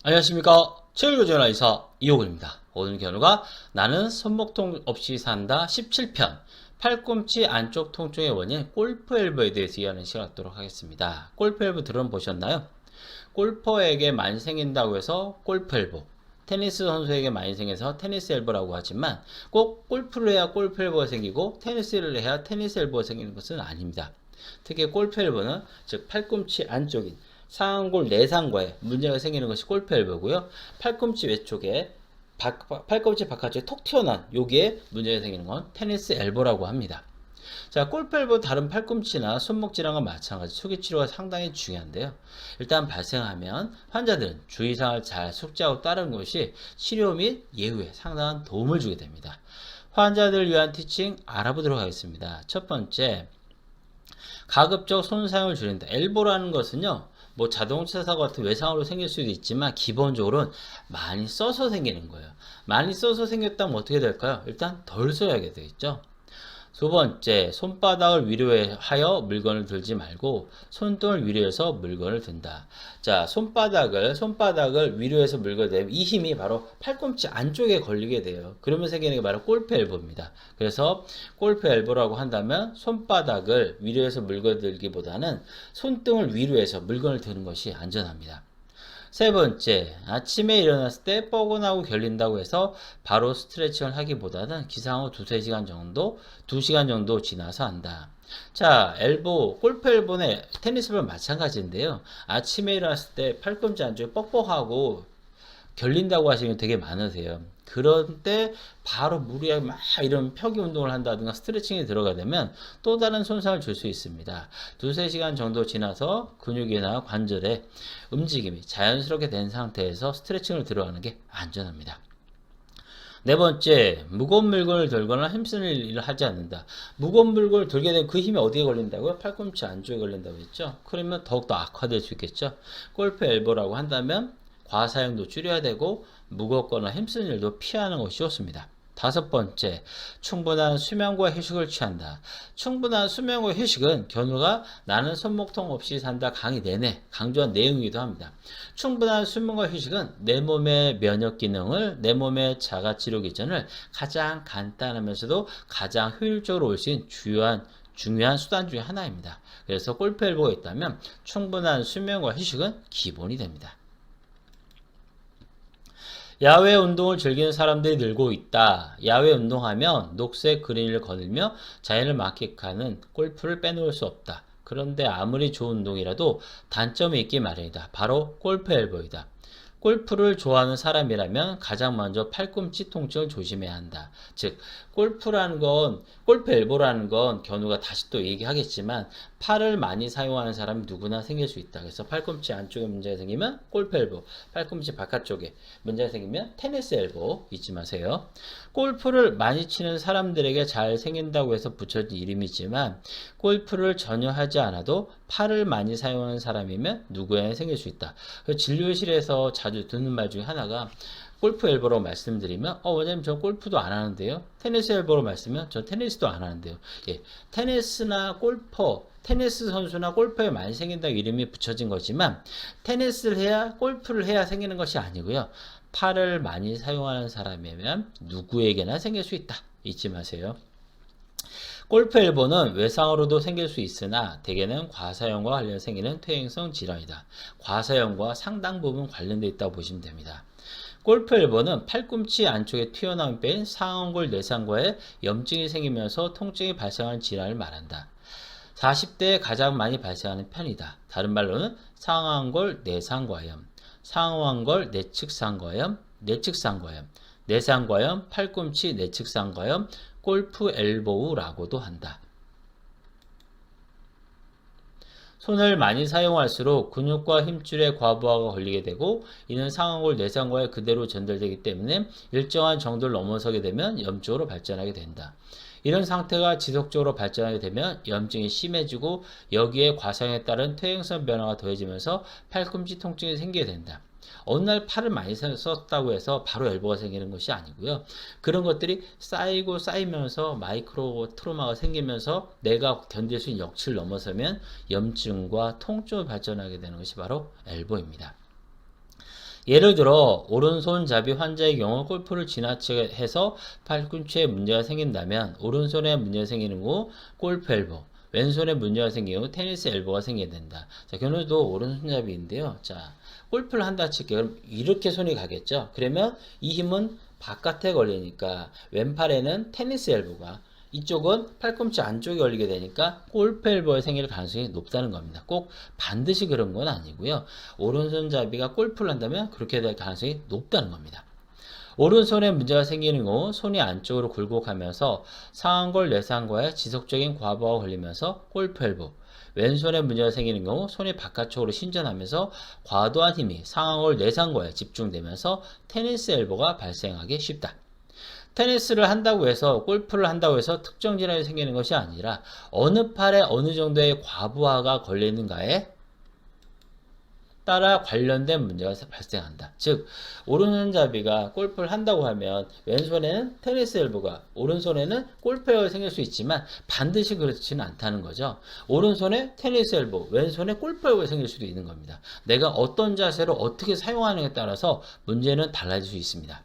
안녕하십니까. 체육교정 의사 이호근입니다. 오늘 견우가 나는 손목통 없이 산다 17편 팔꿈치 안쪽 통증의 원인 골프 엘보에 대해서 이해하는 시간 갖도록 하겠습니다. 골프 엘보 들어보셨나요? 골퍼에게 많이 생긴다고 해서 골프 엘보, 테니스 선수에게 많이 생겨서 테니스 엘보라고 하지만 꼭 골프를 해야 골프 엘보가 생기고 테니스를 해야 테니스 엘보가 생기는 것은 아닙니다. 특히 골프 엘보는 즉 팔꿈치 안쪽인 상완골 내상과에 문제가 생기는 것이 골프 엘보고요. 팔꿈치 외쪽에 팔꿈치 바깥쪽에 톡 튀어나온 여기에 문제가 생기는 건 테니스 엘보라고 합니다. 자, 골프 엘보 다른 팔꿈치나 손목 질환과 마찬가지 초기 치료가 상당히 중요한데요. 일단 발생하면 환자들은 주의사항을 잘 숙지하고 따르는 것이 치료 및 예후에 상당한 도움을 주게 됩니다. 환자들을 위한 티칭 알아보도록 하겠습니다. 첫 번째, 가급적 손 사용을 줄인다. 엘보라는 것은요, 뭐 자동차 사고 같은 외상으로 생길 수도 있지만 기본적으로는 많이 써서 생기는 거예요. 많이 써서 생겼다면 어떻게 될까요? 일단 덜 써야게 되겠죠. 두 번째, 손바닥을 위로하여 물건을 들지 말고 손등을 위로해서 물건을 든다. 자, 손바닥을 위로해서 물건을 대면 이 힘이 바로 팔꿈치 안쪽에 걸리게 돼요. 그러면 생기는 게 바로 골프 엘보입니다. 그래서 골프 엘보라고 한다면 손바닥을 위로해서 물건을 들기보다는 손등을 위로해서 물건을 드는 것이 안전합니다. 세 번째, 아침에 일어났을 때 뻐근하고 결린다고 해서 바로 스트레칭을 하기보다는 기상 후 2시간 정도 지나서 한다. 자, 골프 엘보는 테니스 볼 마찬가지인데요. 아침에 일어났을 때 팔꿈치 안쪽이 뻑뻑하고 결린다고 하시는 분 되게 많으세요. 그런 때 바로 무리하게 막 이런 펴기 운동을 한다든가 스트레칭에 들어가게 되면 또 다른 손상을 줄 수 있습니다. 2~3시간 정도 지나서 근육이나 관절의 움직임이 자연스럽게 된 상태에서 스트레칭을 들어가는 게 안전합니다. 네 번째, 무거운 물건을 들거나 힘쓰는 일을 하지 않는다. 무거운 물건을 들게 되면 그 힘이 어디에 걸린다고요? 팔꿈치 안쪽에 걸린다고 했죠? 그러면 더욱더 악화될 수 있겠죠? 골프 엘보라고 한다면 과사용도 줄여야 되고 무겁거나 힘쓰는 일도 피하는 것이 좋습니다. 다섯 번째, 충분한 수면과 휴식을 취한다. 충분한 수면과 휴식은 견우가 나는 손목통 없이 산다 강의 내내 강조한 내용이기도 합니다. 충분한 수면과 휴식은 내 몸의 면역 기능을, 내 몸의 자가치료 기전을 가장 간단하면서도 가장 효율적으로 올 수 있는 중요한 수단 중에 하나입니다. 그래서 골프 엘보가 있다면 충분한 수면과 휴식은 기본이 됩니다. 야외 운동을 즐기는 사람들이 늘고 있다. 야외 운동하면 녹색 그린을 거닐며 자연을 만끽하는 골프를 빼놓을 수 없다. 그런데 아무리 좋은 운동이라도 단점이 있기 마련이다. 바로 골프 엘보이다. 골프를 좋아하는 사람이라면 가장 먼저 팔꿈치 통증을 조심해야 한다. 즉, 골프 엘보라는 건 견우가 다시 또 얘기하겠지만 팔을 많이 사용하는 사람이 누구나 생길 수 있다. 그래서 팔꿈치 안쪽에 문제가 생기면 골프 엘보, 팔꿈치 바깥쪽에 문제가 생기면 테니스 엘보 잊지 마세요. 골프를 많이 치는 사람들에게 잘 생긴다고 해서 붙여진 이름이지만 골프를 전혀 하지 않아도 팔을 많이 사용하는 사람이면 누구에나 생길 수 있다. 진료실에서 자주 듣는 말 중에 하나가 골프 엘보로 말씀드리면 원장님 저 골프도 안 하는데요. 테니스 엘보로 말씀하면 저 테니스도 안 하는데요. 예, 테니스 선수나 골퍼에 많이 생긴다고 이름이 붙여진 거지만 테니스를 해야 골프를 해야 생기는 것이 아니고요. 팔을 많이 사용하는 사람이면 누구에게나 생길 수 있다. 잊지 마세요. 골프 엘보는 외상으로도 생길 수 있으나 대개는 과사용과 관련 생기는 퇴행성 질환이다. 과사용과 상당 부분 관련되어 있다고 보시면 됩니다. 골프 엘보는 팔꿈치 안쪽에 튀어나온 뼈인 상완골 내상과에 염증이 생기면서 통증이 발생하는 질환을 말한다. 40대에 가장 많이 발생하는 편이다. 다른 말로는 상완골 내상과염, 상완골 내측상과염, 내상과염, 팔꿈치 내측상과염, 골프 엘보우라고도 한다. 손을 많이 사용할수록 근육과 힘줄에 과부하가 걸리게 되고 이는 상완골 내상과에 그대로 전달되기 때문에 일정한 정도를 넘어서게 되면 염증으로 발전하게 된다. 이런 상태가 지속적으로 발전하게 되면 염증이 심해지고 여기에 과사용에 따른 퇴행성 변화가 더해지면서 팔꿈치 통증이 생기게 된다. 어느 날 팔을 많이 썼다고 해서 바로 엘보가 생기는 것이 아니고요. 그런 것들이 쌓이면서 마이크로 트로마가 생기면서 내가 견딜 수 있는 역치를 넘어서면 염증과 통증을 발전하게 되는 것이 바로 엘보입니다. 예를 들어 오른손잡이 환자의 경우 골프를 지나치게 해서 팔꿈치에 문제가 생긴다면 오른손에 문제가 생기는 후 골프 엘보, 왼손에 문제가 생기는 후 테니스 엘보가 생기게 된다. 자, 견우도 오른손잡이인데요. 자, 골프를 한다 칠게요. 그럼 이렇게 손이 가겠죠. 그러면 이 힘은 바깥에 걸리니까 왼팔에는 테니스 엘보가, 이쪽은 팔꿈치 안쪽에 걸리게 되니까 골프 엘보가 생길 가능성이 높다는 겁니다. 꼭 반드시 그런 건 아니고요. 오른손잡이가 골프를 한다면 그렇게 될 가능성이 높다는 겁니다. 오른손에 문제가 생기는 경우 손이 안쪽으로 굴곡하면서 상완골 내상과의 지속적인 과부하가 걸리면서 골프 엘보, 왼손에 문제가 생기는 경우 손이 바깥쪽으로 신전하면서 과도한 힘이 상완골 내상과에 집중되면서 테니스 엘보가 발생하기 쉽다. 테니스를 한다고 해서, 골프를 한다고 해서 특정 질환이 생기는 것이 아니라 어느 팔에 어느 정도의 과부하가 걸리는가에 따라 관련된 문제가 발생한다. 즉, 오른손잡이가 골프를 한다고 하면 왼손에는 테니스 엘보가, 오른손에는 골프 엘보가 생길 수 있지만 반드시 그렇지는 않다는 거죠. 오른손에 테니스 엘보, 왼손에 골프 엘보가 생길 수도 있는 겁니다. 내가 어떤 자세로 어떻게 사용하느냐에 따라서 문제는 달라질 수 있습니다.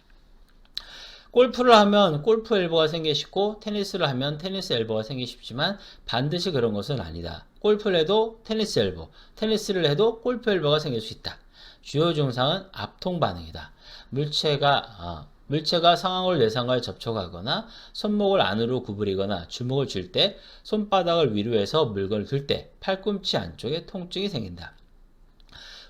골프를 하면 골프 엘보가 생기기 쉽고 테니스를 하면 테니스 엘보가 생기기 쉽지만 반드시 그런 것은 아니다. 골프를 해도 테니스 엘보, 테니스를 해도 골프 엘보가 생길 수 있다. 주요 증상은 압통 반응이다. 물체가 상완골 내상과에 접촉하거나 손목을 안으로 구부리거나 주먹을 쥘 때, 손바닥을 위로 해서 물건을 들 때 팔꿈치 안쪽에 통증이 생긴다.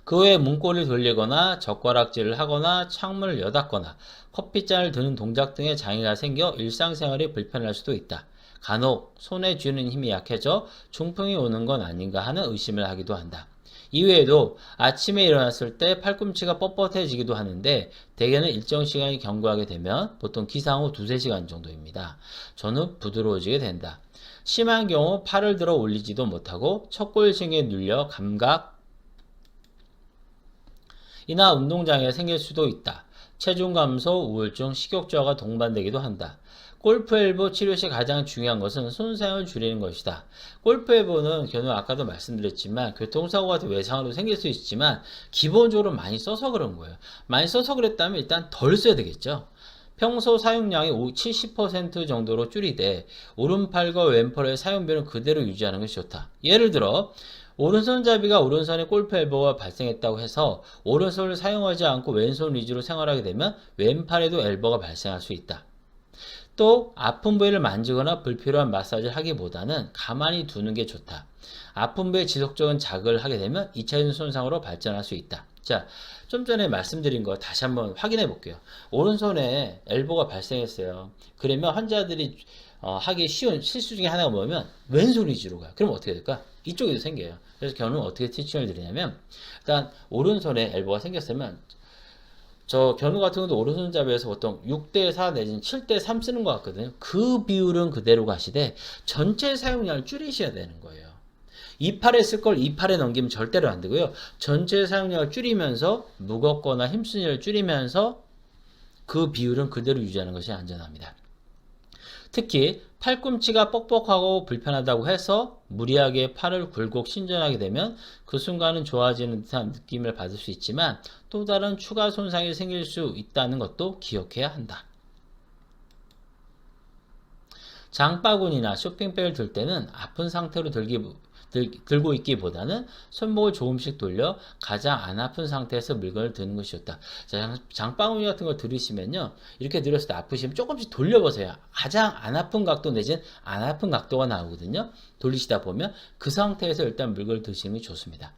그 외에 문고리를 돌리거나 젓가락질을 하거나 창문을 여닫거나 커피잔을 드는 동작 등의 장애가 생겨 일상생활이 불편할 수도 있다. 간혹 손에 쥐는 힘이 약해져 중풍이 오는 건 아닌가 하는 의심을 하기도 한다. 이외에도 아침에 일어났을 때 팔꿈치가 뻣뻣해지기도 하는데 대개는 일정 시간이 경과하게 되면 보통 기상 후 2-3시간 정도입니다. 전후 부드러워지게 된다. 심한 경우 팔을 들어 올리지도 못하고 척골층에 눌려 감각 이나 운동장애가 생길 수도 있다. 체중 감소, 우울증, 식욕저하가 동반되기도 한다. 골프 엘보 치료 시 가장 중요한 것은 손상을 줄이는 것이다. 골프 엘보는 견우 아까도 말씀드렸지만 교통사고 같은 외상으로 생길 수 있지만 기본적으로 많이 써서 그런 거예요. 많이 써서 그랬다면 일단 덜 써야 되겠죠. 평소 사용량이 70% 정도로 줄이되 오른팔과 왼팔의 사용비는 그대로 유지하는 것이 좋다. 예를 들어 오른손잡이가 오른손에 골프 엘보가 발생했다고 해서 오른손을 사용하지 않고 왼손 위주로 생활하게 되면 왼팔에도 엘보가 발생할 수 있다. 또 아픈 부위를 만지거나 불필요한 마사지를 하기보다는 가만히 두는 게 좋다. 아픈 부위에 지속적인 자극을 하게 되면 2차적인 손상으로 발전할 수 있다. 자, 좀 전에 말씀드린 거 다시 한번 확인해 볼게요. 오른손에 엘보가 발생했어요. 그러면 환자들이 하기 쉬운 실수 중에 하나가 뭐냐면 왼손 위주로 가요. 그럼 어떻게 될까? 이쪽에도 생겨요. 그래서 견우는 어떻게 티칭을 드리냐면 일단 오른손에 엘보가 생겼으면 저 견우 같은 경우도 오른손잡이에서 보통 6대4 내지는 7대3 쓰는 것 같거든요. 그 비율은 그대로 가시되 전체 사용량을 줄이셔야 되는 거예요. 이 팔에 쓸 걸 이 팔에 넘기면 절대로 안 되고요. 전체 사용량을 줄이면서 무겁거나 힘쓰기를 줄이면서 그 비율은 그대로 유지하는 것이 안전합니다. 특히 팔꿈치가 뻑뻑하고 불편하다고 해서 무리하게 팔을 굴곡 신전하게 되면 그 순간은 좋아지는 듯한 느낌을 받을 수 있지만 또 다른 추가 손상이 생길 수 있다는 것도 기억해야 한다. 장바구니나 쇼핑백을 들 때는 아픈 상태로 들고 있기보다는 손목을 조금씩 돌려 가장 안 아픈 상태에서 물건을 드는 것이 좋다. 자, 장바구니 같은 걸 들으시면요, 이렇게 들었을 때 아프시면 조금씩 돌려보세요. 가장 안 아픈 각도 내지는 안 아픈 각도가 나오거든요. 돌리시다 보면 그 상태에서 일단 물건을 드시는 게 좋습니다.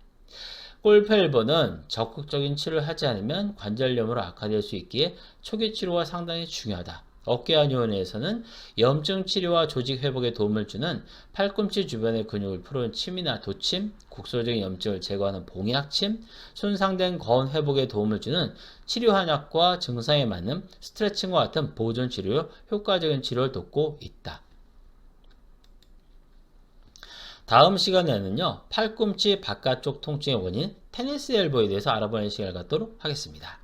골프 엘보는 적극적인 치료를 하지 않으면 관절염으로 악화될 수 있기에 초기 치료가 상당히 중요하다. 어깨안요원에서는 염증 치료와 조직 회복에 도움을 주는 팔꿈치 주변의 근육을 푸는 침이나 도침, 국소적인 염증을 제거하는 봉약침, 손상된 건 회복에 도움을 주는 치료 한약과 증상에 맞는 스트레칭과 같은 보존 치료로 효과적인 치료를 돕고 있다. 다음 시간에는요, 팔꿈치 바깥쪽 통증의 원인 테니스 엘보에 대해서 알아보는 시간을 갖도록 하겠습니다.